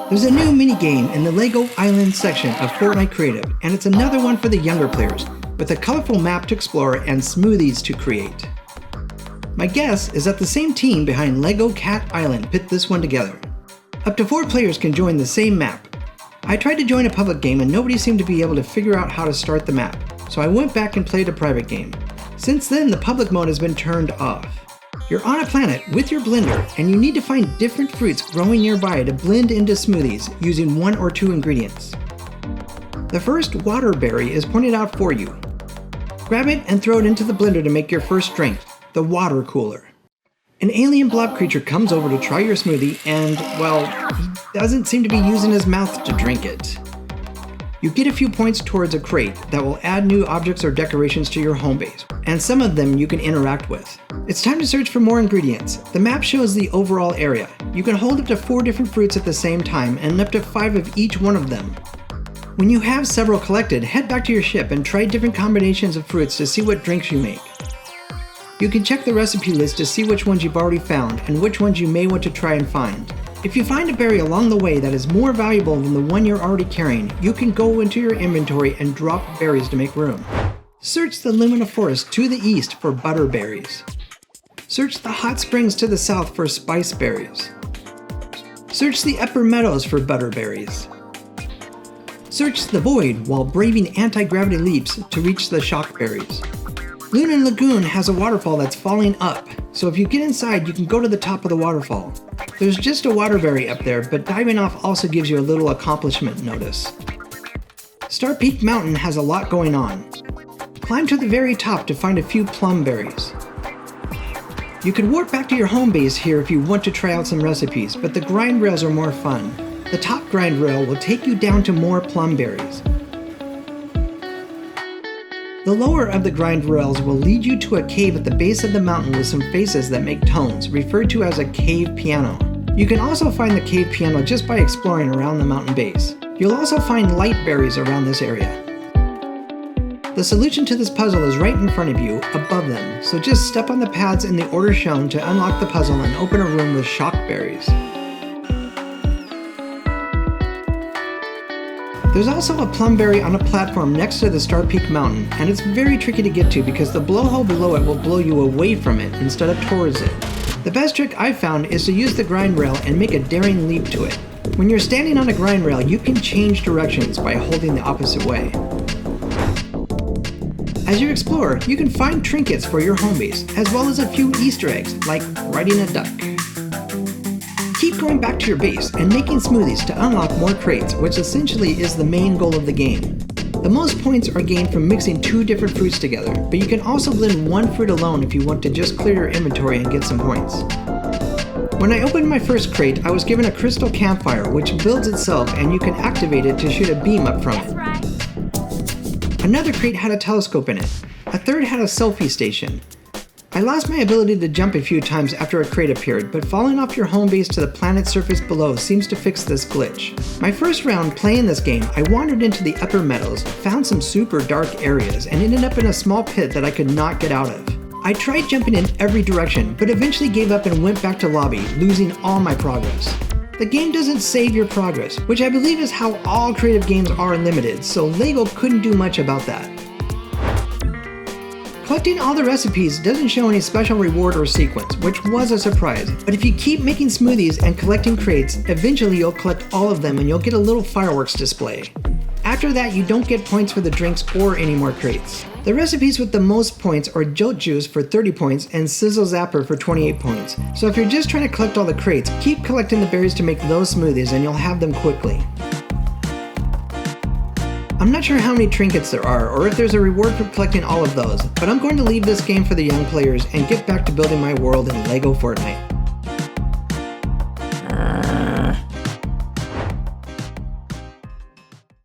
There's a new minigame in the LEGO Island section of Fortnite Creative, and it's another one for the younger players, with a colorful map to explore and smoothies to create. My guess is that the same team behind LEGO Cat Island put this one together. Up to 4 players can join the same map. I tried to join a public game and nobody seemed to be able to figure out how to start the map, so I went back and played a private game. Since then, the public mode has been turned off. You're on a planet with your blender, and you need to find different fruits growing nearby to blend into smoothies using 1 or 2 ingredients. The first water berry is pointed out for you. Grab it and throw it into the blender to make your first drink, the water cooler. An alien blob creature comes over to try your smoothie and, well, he doesn't seem to be using his mouth to drink it. You get a few points towards a crate that will add new objects or decorations to your home base, and some of them you can interact with. It's time to search for more ingredients. The map shows the overall area. You can hold up to 4 different fruits at the same time and up to 5 of each one of them. When you have several collected, head back to your ship and try different combinations of fruits to see what drinks you make. You can check the recipe list to see which ones you've already found and which ones you may want to try and find. If you find a berry along the way that is more valuable than the one you're already carrying, you can go into your inventory and drop berries to make room. Search the Lumina Forest to the east for butterberries. Search the hot springs to the south for spice berries. Search the upper meadows for butterberries. Search the void while braving anti-gravity leaps to reach the shock berries. Luna Lagoon has a waterfall that's falling up, so if you get inside, you can go to the top of the waterfall. There's just a waterberry up there, but diving off also gives you a little accomplishment notice. Star Peak Mountain has a lot going on. Climb to the very top to find a few plum berries. You can warp back to your home base here if you want to try out some recipes, but the grind rails are more fun. The top grind rail will take you down to more plum berries. The lower of the grind rails will lead you to a cave at the base of the mountain with some faces that make tones, referred to as a cave piano. You can also find the cave piano just by exploring around the mountain base. You'll also find light berries around this area. The solution to this puzzle is right in front of you, above them, so just step on the pads in the order shown to unlock the puzzle and open a room with shock berries. There's also a plumberry on a platform next to the Star Peak Mountain, and it's very tricky to get to because the blowhole below it will blow you away from it instead of towards it. The best trick I've found is to use the grind rail and make a daring leap to it. When you're standing on a grind rail, you can change directions by holding the opposite way. As you explore, you can find trinkets for your home base, as well as a few Easter eggs, like riding a duck. Keep going back to your base and making smoothies to unlock more crates, which essentially is the main goal of the game. The most points are gained from mixing 2 different fruits together, but you can also blend 1 fruit alone if you want to just clear your inventory and get some points. When I opened my first crate, I was given a crystal campfire, which builds itself and you can activate it to shoot a beam up from it. Another crate had a telescope in it. A third had a selfie station. I lost my ability to jump a few times after a crate appeared, but falling off your home base to the planet's surface below seems to fix this glitch. My first round playing this game, I wandered into the upper meadows, found some super dark areas, and ended up in a small pit that I could not get out of. I tried jumping in every direction, but eventually gave up and went back to lobby, losing all my progress. The game doesn't save your progress, which I believe is how all creative games are limited, so LEGO couldn't do much about that. Collecting all the recipes doesn't show any special reward or sequence, which was a surprise, but if you keep making smoothies and collecting crates, eventually you'll collect all of them and you'll get a little fireworks display. After that, you don't get points for the drinks or any more crates. The recipes with the most points are Jolt Juice for 30 points and Sizzle Zapper for 28 points, so if you're just trying to collect all the crates, keep collecting the berries to make those smoothies and you'll have them quickly. I'm not sure how many trinkets there are, or if there's a reward for collecting all of those, but I'm going to leave this game for the young players and get back to building my world in LEGO Fortnite.